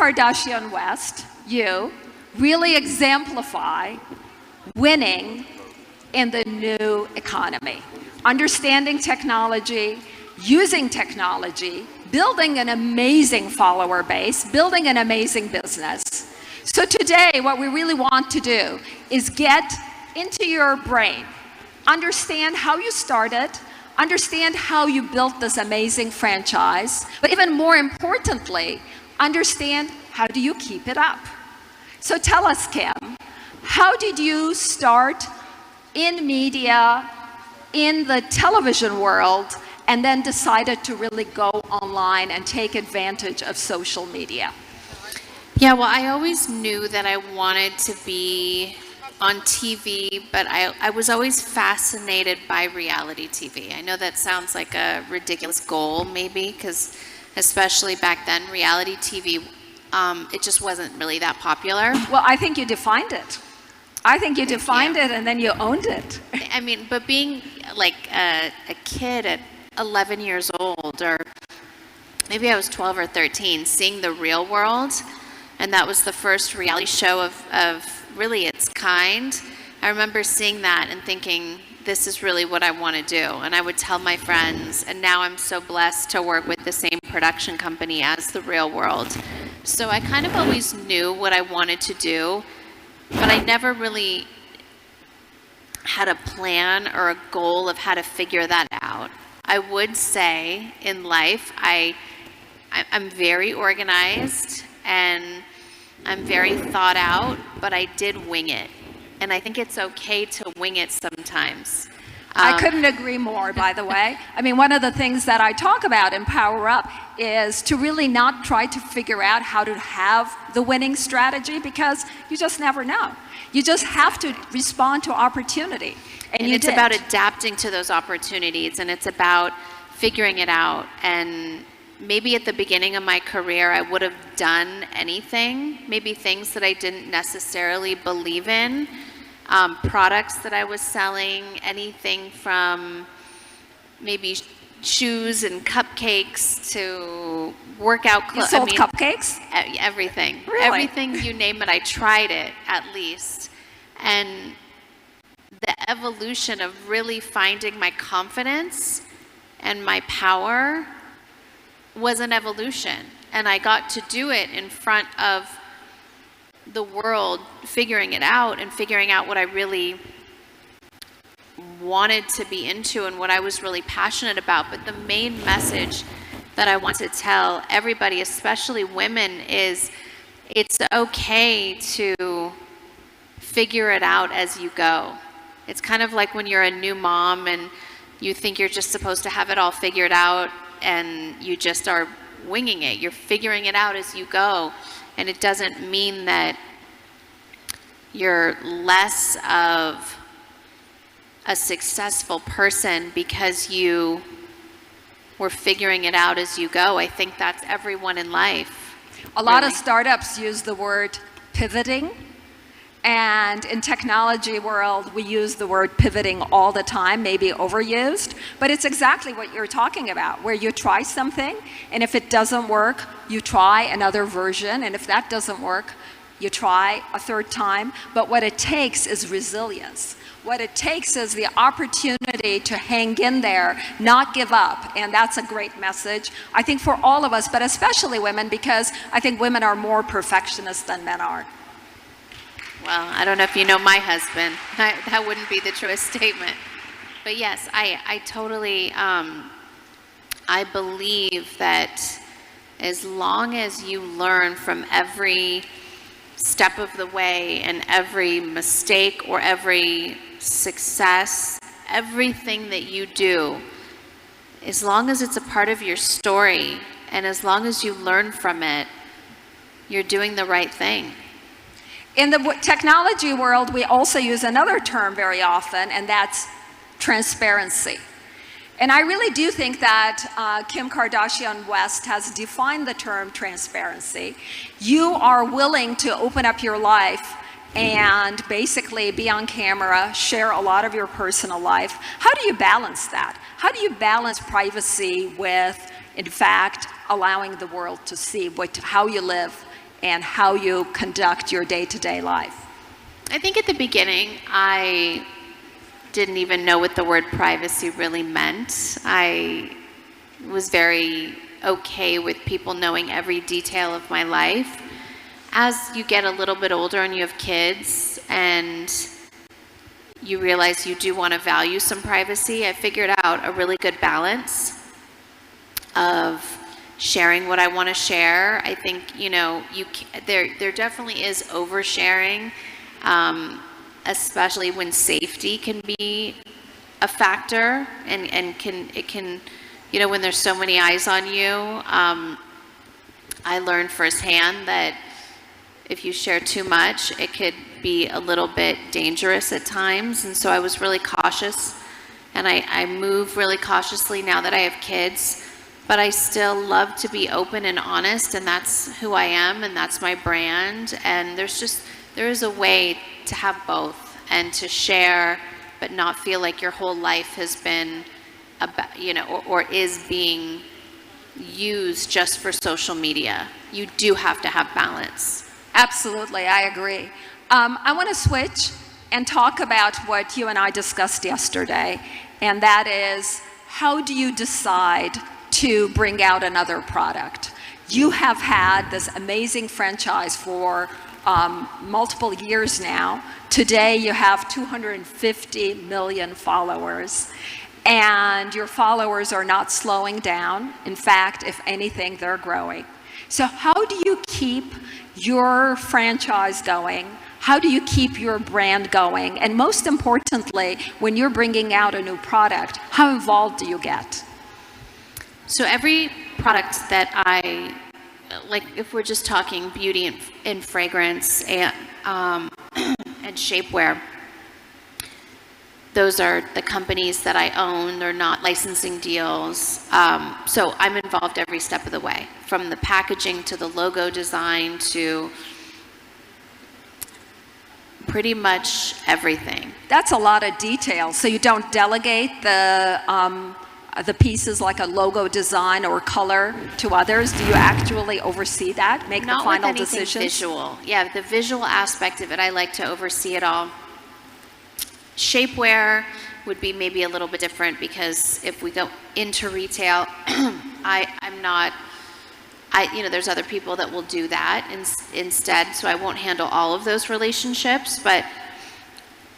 Kardashian West, you, really exemplify winning in the new economy. Understanding technology, using technology, building an amazing follower base, building an amazing business. So today, what we really want to do is get into your brain, understand how you started, understand how you built this amazing franchise, but even more importantly, understand how do you keep it up. So tell us, Kim, how did you start in media, in the television world, and then decided to really go online and take advantage of social media? Yeah, well, I always knew that I wanted to be on TV, but I was always fascinated by reality TV. I know that sounds like a ridiculous goal, maybe, because especially back then, reality TV, it just wasn't really that popular. Well, I think you defined it. I think you defined it and then you owned it. I mean, but being like a kid at 11 years old, or maybe I was 12 or 13, seeing The Real World, and that was the first reality show of really its kind. I remember seeing that and thinking, this is really what I want to do. And I would tell my friends, and now I'm so blessed to work with the same production company as The Real World. So I kind of always knew what I wanted to do, but I never really had a plan or a goal of how to figure that out. I would say in life, I'm very organized and I'm very thought out, but I did wing it. And I think it's okay to wing it sometimes. I couldn't agree more, by the way. I mean, one of the things that I talk about in Power Up is to really not try to figure out how to have the winning strategy, because you just never know. You just have to respond to opportunity. And it's about adapting to those opportunities, and it's about figuring it out. And maybe at the beginning of my career, I would have done anything, maybe things that I didn't necessarily believe in, products that I was selling, anything from maybe shoes and cupcakes to workout clothes. You sold cupcakes? Everything. Really? Everything, you name it, I tried it at least. And the evolution of really finding my confidence and my power was an evolution, and I got to do it in front of the world, figuring it out and figuring out what I really wanted to be into and what I was really passionate about. But the main message that I want to tell everybody, especially women, is it's okay to figure it out as you go. It's kind of like when you're a new mom and you think you're just supposed to have it all figured out, and you just are winging it. You're figuring it out as you go. And it doesn't mean that you're less of a successful person because you were figuring it out as you go. I think that's everyone in life. A lot of startups use the word pivoting. And in technology world, we use the word pivoting all the time, maybe overused, but it's exactly what you're talking about, where you try something, and if it doesn't work, you try another version, and if that doesn't work, you try a third time. But what it takes is resilience. What it takes is the opportunity to hang in there, not give up, and that's a great message, I think, for all of us, but especially women, because I think women are more perfectionists than men are. Well, I don't know if you know my husband. That wouldn't be the truest statement. But yes, I totally, I believe that as long as you learn from every step of the way and every mistake or every success, everything that you do, as long as it's a part of your story and as long as you learn from it, you're doing the right thing. In the technology world, we also use another term very often, and that's transparency. And I really do think that Kim Kardashian West has defined the term transparency. You are willing to open up your life and basically be on camera, share a lot of your personal life. How do you balance that? How do you balance privacy with, in fact, allowing the world to see how you live and how you conduct your day-to-day life? I think at the beginning, I didn't even know what the word privacy really meant. I was very okay with people knowing every detail of my life. As you get a little bit older and you have kids and you realize you do want to value some privacy, I figured out a really good balance of sharing what I want to share. I think, you know, there definitely is oversharing, especially when safety can be a factor and it can, you know, when there's so many eyes on you. I learned firsthand that if you share too much, it could be a little bit dangerous at times. And so I was really cautious, and I move really cautiously now that I have kids, but I still love to be open and honest, and that's who I am, and that's my brand. And there is a way to have both and to share, but not feel like your whole life has been about, you know, or is being used just for social media. You do have to have balance. Absolutely, I agree. I want to switch and talk about what you and I discussed yesterday, and that is, how do you decide to bring out another product? You have had this amazing franchise for multiple years now. Today you have 250 million followers, and your followers are not slowing down. In fact, if anything, they're growing. So how do you keep your franchise going? How do you keep your brand going? And most importantly, when you're bringing out a new product, how involved do you get? So every product that I, like if we're just talking beauty and fragrance and shapewear, those are the companies that I own. They're not licensing deals. So I'm involved every step of the way, from the packaging to the logo design to pretty much everything. That's a lot of detail. So you don't delegate the pieces like a logo design or color to others? Do you actually oversee that, make the final decisions? Not with anything visual. Yeah, the visual aspect of it, I like to oversee it all. Shapewear would be maybe a little bit different, because if we go into retail, there's other people that will do that instead, so I won't handle all of those relationships. But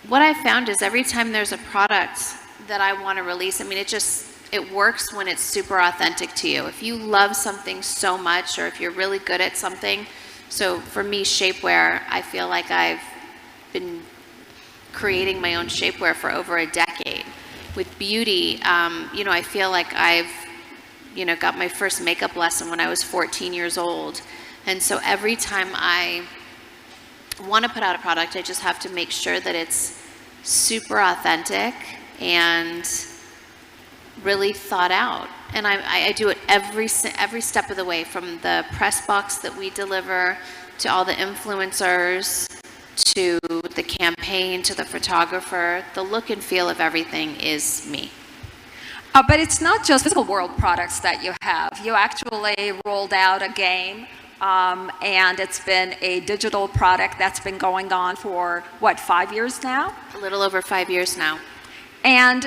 what I found is every time there's a product that I want to release, I mean, it works when it's super authentic to you. If you love something so much, or if you're really good at something. So for me, shapewear, I feel like I've been creating my own shapewear for over a decade. With beauty, I feel like I've, got my first makeup lesson when I was 14 years old. And so every time I want to put out a product, I just have to make sure that it's super authentic and really thought out. And I do it every step of the way, from the press box that we deliver to all the influencers, to the campaign, to the photographer. The look and feel of everything is me. But it's not just physical world products that you have. You actually rolled out a game, and it's been a digital product that's been going on for, 5 years now? A little over 5 years now. And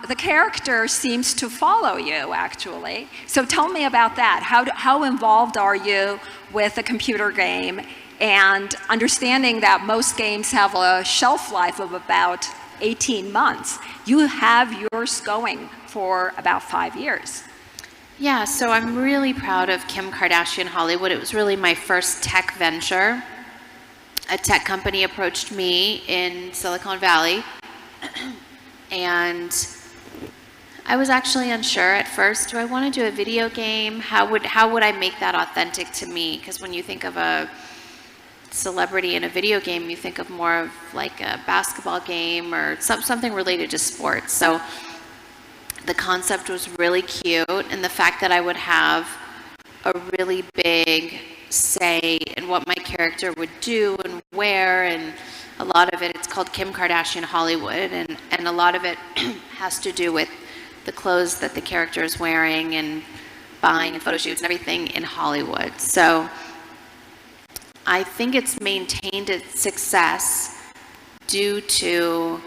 the character seems to follow you, actually. So tell me about that. How involved are you with a computer game, and understanding that most games have a shelf life of about 18 months? You have yours going for about 5 years. Yeah, so I'm really proud of Kym Kardashian Hollywood. It was really my first tech venture. A tech company approached me in Silicon Valley, and I was actually unsure at first. Do I want to do a video game? How would I make that authentic to me? Because when you think of a celebrity in a video game, you think of more of like a basketball game or something related to sports. So the concept was really cute, and the fact that I would have a really big say in what my character would do and wear, and a lot of it, it's called Kym Kardashian Hollywood, and a lot of it has to do with the clothes that the character is wearing and buying and photo shoots and everything in Hollywood. So I think it's maintained its success due to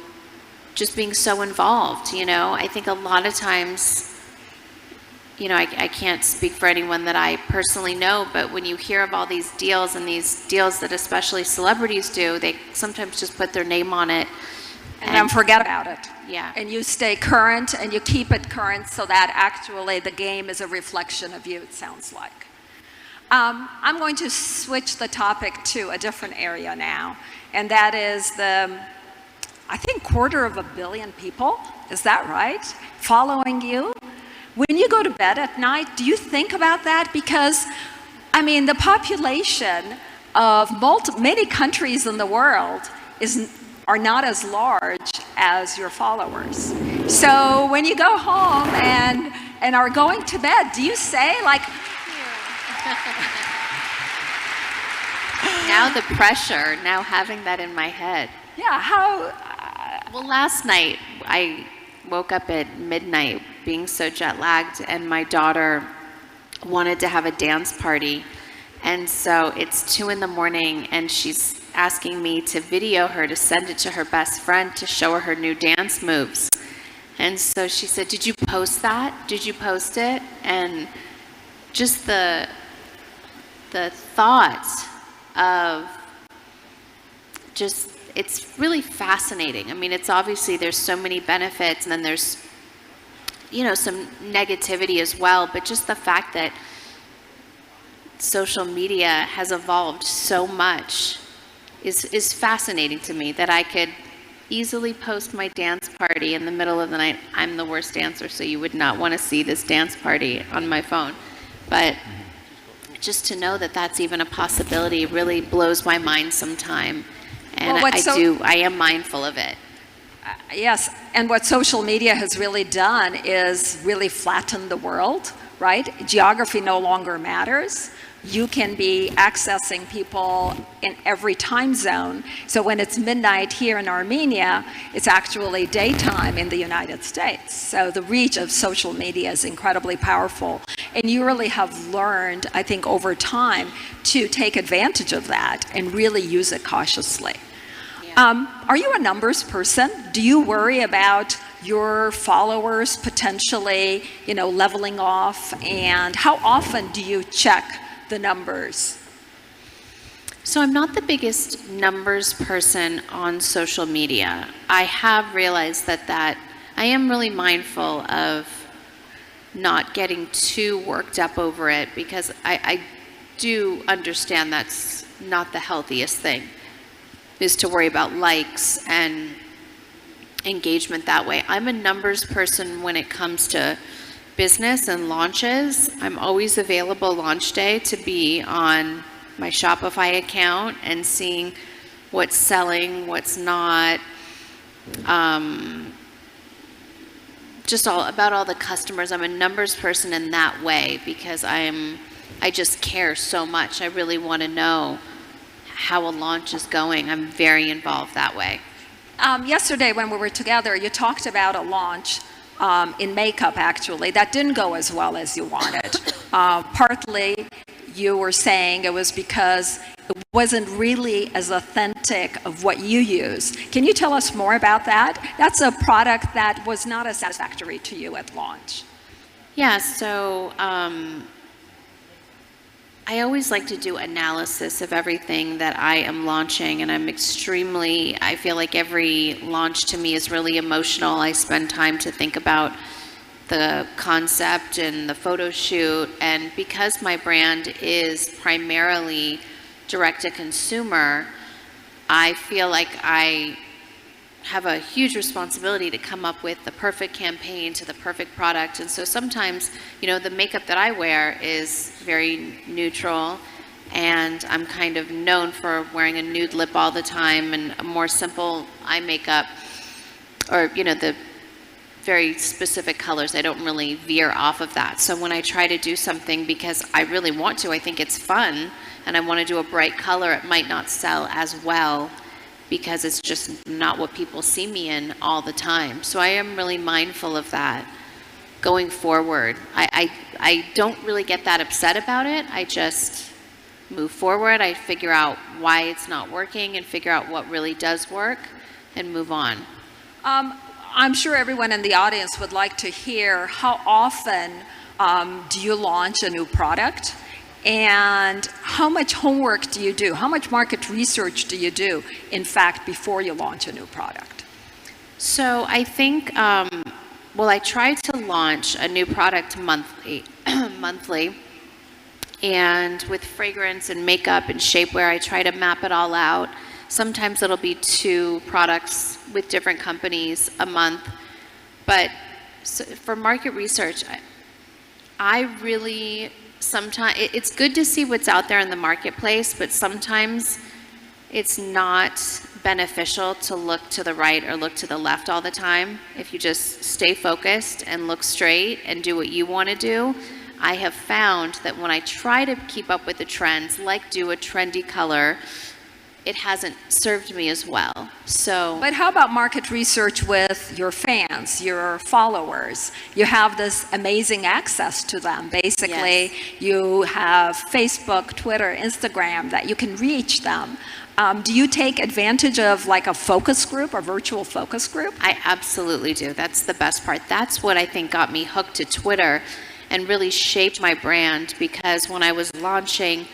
just being so involved, you know. I think a lot of times, you know, I can't speak for anyone that I personally know, but when you hear of all these deals and these deals that especially celebrities do, they sometimes just put their name on it. And then forget about it. Yeah. And you stay current and you keep it current so that actually the game is a reflection of you, it sounds like. I'm going to switch the topic to a different area now, and that is I think 250 million people, is that right, following you? When you go to bed at night, do you think about that? Because, I mean, the population of many countries in the world are not as large as your followers. So when you go home and are going to bed, do you say, like, now the pressure, now having that in my head. yeah, how? Well, last night I woke up at midnight being so jet lagged, and my daughter wanted to have a dance party. And so it's 2 a.m. and she's asking me to video her to send it to her best friend to show her new dance moves. And so she said, "Did you post that? Did you post it?" And just the thought of just, it's really fascinating. I mean, it's obviously there's so many benefits, and then there's, you know, some negativity as well, but just the fact that social media has evolved so much is fascinating to me, that I could easily post my dance party in the middle of the night. I'm the worst dancer, so you would not want to see this dance party on my phone. But just to know that that's even a possibility really blows my mind sometime. And Well, I am mindful of it. Yes, and what social media has really done is really flatten the world, right? Geography no longer matters. You can be accessing people in every time zone. So when it's midnight here in Armenia, it's actually daytime in the United States. So the reach of social media is incredibly powerful. And you really have learned, I think, over time to take advantage of that and really use it cautiously. Are you a numbers person? Do you worry about your followers potentially, you know, leveling off? And how often do you check the numbers? So I'm not the biggest numbers person on social media. I have realized that I am really mindful of not getting too worked up over it, because I do understand that's not the healthiest thing, is to worry about likes and engagement that way. I'm a numbers person when it comes to business and launches. I'm always available launch day to be on my Shopify account and seeing what's selling, what's not, just all the customers. I'm a numbers person in that way because I just care so much. I really want to know how a launch is going. I'm very involved that way. Yesterday when we were together, you talked about a launch in makeup, actually, that didn't go as well as you wanted. Partly, you were saying it was because it wasn't really as authentic of what you use. Can you tell us more about that? That's a product that was not as satisfactory to you at launch. Yeah, so I always like to do analysis of everything that I am launching, and I feel like every launch to me is really emotional. I spend time to think about the concept and the photo shoot, and because my brand is primarily direct to consumer, I feel like I have a huge responsibility to come up with the perfect campaign to the perfect product. And so sometimes, you know, the makeup that I wear is very neutral, and I'm kind of known for wearing a nude lip all the time and a more simple eye makeup, or, you know, the very specific colors. I don't really veer off of that. So when I try to do something because I really want to, I think it's fun, and I want to do a bright color, it might not sell as well because it's just not what people see me in all the time. So I am really mindful of that going forward. I don't really get that upset about it. I just move forward. I figure out why it's not working and figure out what really does work and move on. I'm sure everyone in the audience would like to hear how often do you launch a new product, and how much homework do you do? How much market research do you do, in fact, before you launch a new product? So I think, well, I try to launch a new product monthly, and with fragrance and makeup and shapewear, I try to map it all out. Sometimes it'll be 2 products with different companies a month. But for market research, I really sometimes, it's good to see what's out there in the marketplace, but sometimes it's not beneficial to look to the right or look to the left all the time. If you just stay focused and look straight and do what you want to do, I have found that when I try to keep up with the trends, like do a trendy color, it hasn't served me as well. So, but how about market research with your fans, your followers? You have this amazing access to them. Basically, yes. You have Facebook, Twitter, Instagram that you can reach them. Do you take advantage of like a focus group or virtual focus group? I absolutely do. That's the best part. That's what I think got me hooked to Twitter and really shaped my brand, because when I was launching,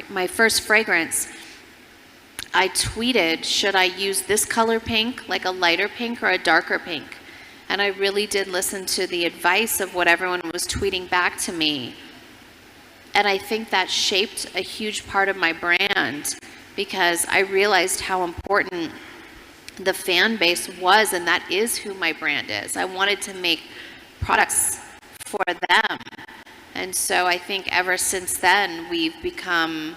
my first fragrance, I tweeted, should I use this color pink, like a lighter pink or a darker pink? And I really did listen to the advice of what everyone was tweeting back to me. And I think that shaped a huge part of my brand, because I realized how important the fan base was, and that is who my brand is. I wanted to make products for them. And so I think ever since then, we've become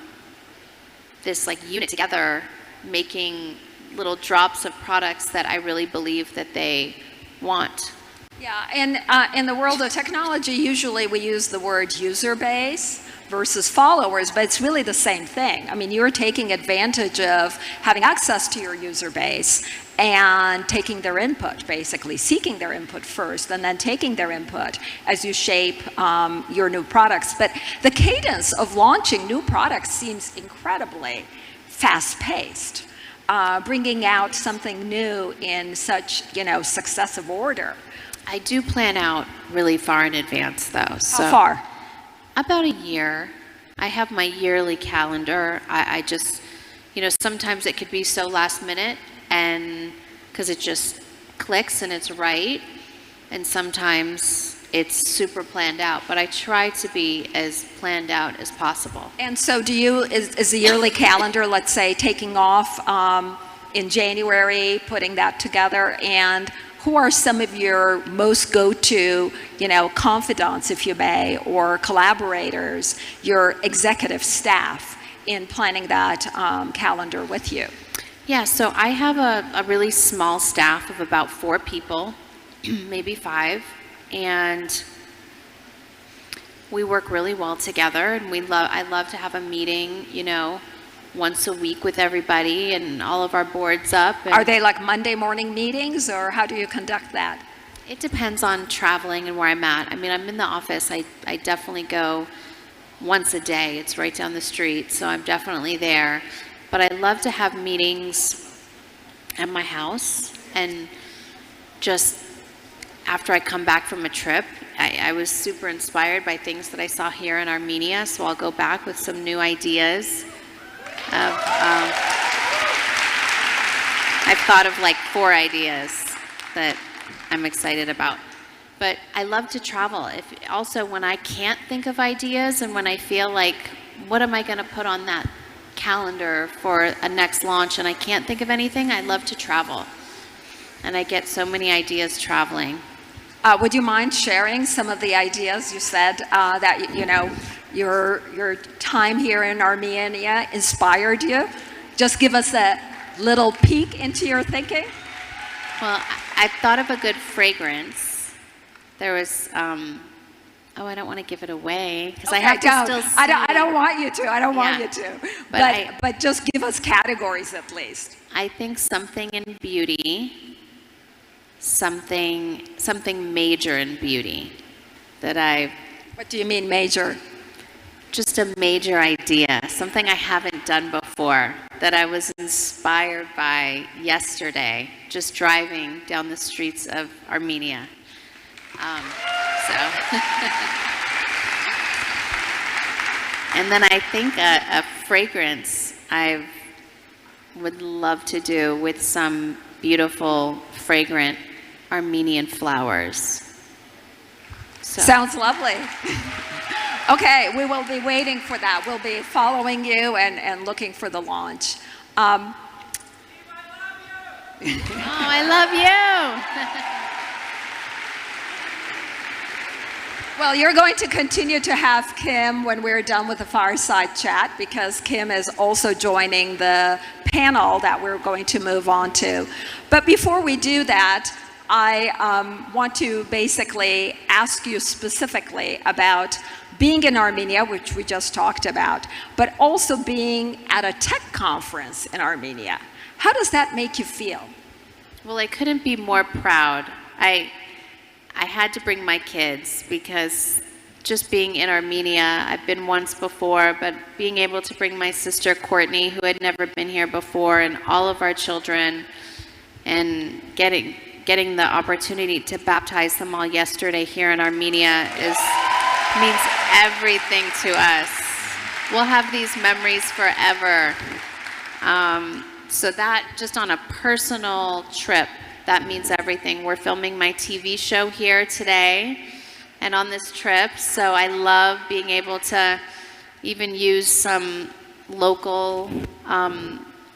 this like unit together, making little drops of products that I really believe that they want. Yeah, and in the world of technology, usually we use the word user base versus followers, but it's really the same thing. I mean, you're taking advantage of having access to your user base and taking their input, basically seeking their input first and then taking their input as you shape your new products. But the cadence of launching new products seems incredibly fast-paced, bringing out something new in such, successive order. I do plan out really far in advance, though. How far? About a year. I have my yearly calendar. I just, sometimes it could be so last minute, and because it just clicks and it's right, and sometimes it's super planned out, but I try to be as planned out as possible. And so is the yearly calendar, let's say, taking off in January, putting that together, and who are some of your most go-to, confidants, if you may, or collaborators, your executive staff in planning that calendar with you? Yeah, so I have a really small staff of about 4 people, maybe 5, and we work really well together, and I love to have a meeting, once a week with everybody and all of our boards up. Are they like Monday morning meetings, or how do you conduct that? It depends on traveling and where I'm at. I mean, I'm in the office. I definitely go once a day. It's right down the street, so I'm definitely there. But I love to have meetings at my house, and just after I come back from a trip, I was super inspired by things that I saw here in Armenia, so I'll go back with some new ideas. I've thought of like 4 ideas that I'm excited about. But I love to travel. Also, when I can't think of ideas and when I feel like, what am I going to put on that calendar for a next launch and I can't think of anything, I love to travel. And I get so many ideas traveling. Would you mind sharing some of the ideas? You said that, your time here in Armenia inspired you. Just give us a little peek into your thinking. Well, I thought of a good fragrance. There was, I don't want to give it away because I have to still see. I don't want you to. I don't want you to. But just give us categories at least. I think something in beauty, something major in beauty that What do you mean major? just a major idea, something I haven't done before, that I was inspired by yesterday, just driving down the streets of Armenia. And then I think a fragrance I would love to do with some beautiful, fragrant Armenian flowers. So. Sounds lovely. Okay, we will be waiting for that. We'll be following you and looking for the launch. Oh, I love you. Well, you're going to continue to have Kim when we're done with the fireside chat, because Kim is also joining the panel that we're going to move on to. But before we do that, I want to basically ask you specifically about being in Armenia, which we just talked about, but also being at a tech conference in Armenia. How does that make you feel? Well, I couldn't be more proud. I had to bring my kids because just being in Armenia, I've been once before, but being able to bring my sister Courtney, who had never been here before, and all of our children, and getting the opportunity to baptize them all yesterday here in Armenia means everything to us. We'll have these memories forever. So that, just on a personal trip, that means everything. We're filming my TV show here today and on this trip, so I love being able to even use some local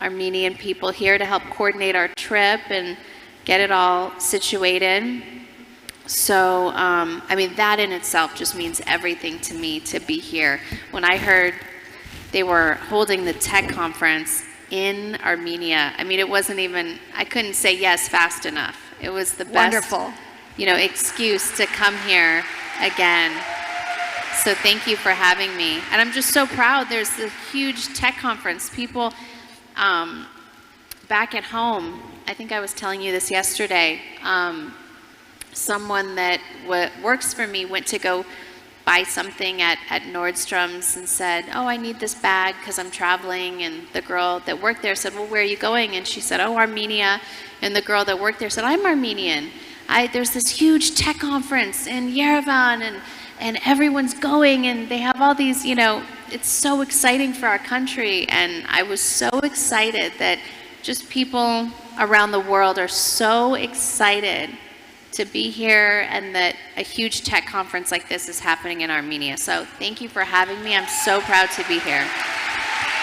Armenian people here to help coordinate our trip and get it all situated. So, I mean, that in itself just means everything to me to be here. When I heard they were holding the tech conference in Armenia, I mean, it wasn't even, I couldn't say yes fast enough. It was the best, wonderful, excuse to come here again. So thank you for having me. And I'm just so proud. There's this huge tech conference. People back at home, I think I was telling you this yesterday, someone that works for me went to go buy something at Nordstrom's and said, oh, I need this bag because I'm traveling. And the girl that worked there said, well, where are you going? And she said, oh, Armenia. And the girl that worked there said, I'm Armenian. There's this huge tech conference in Yerevan, and everyone's going, and they have all these, it's so exciting for our country. And I was so excited that just people around the world are so excited to be here, and that a huge tech conference like this is happening in Armenia. So thank you for having me. I'm so proud to be here.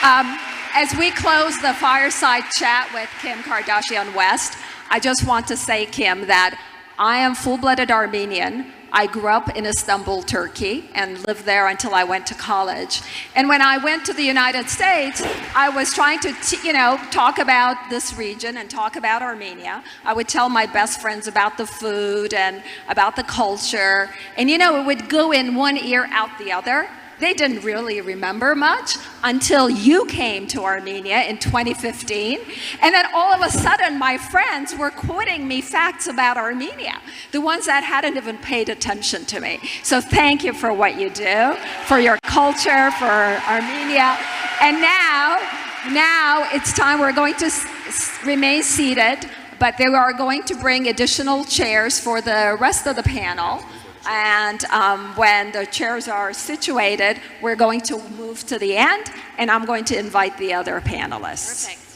As we close the fireside chat with Kim Kardashian West, I just want to say, Kim, that I am full-blooded Armenian. I grew up in Istanbul, Turkey, and lived there until I went to college. And when I went to the United States, I was trying to, talk about this region and talk about Armenia. I would tell my best friends about the food and about the culture. And, it would go in one ear, out the other. They didn't really remember much until you came to Armenia in 2015. And then all of a sudden, my friends were quoting me facts about Armenia, the ones that hadn't even paid attention to me. So thank you for what you do, for your culture, for Armenia. And now it's time. We're going to remain seated, but they are going to bring additional chairs for the rest of the panel. And when the chairs are situated, we're going to move to the end, and I'm going to invite the other panelists. Perfect.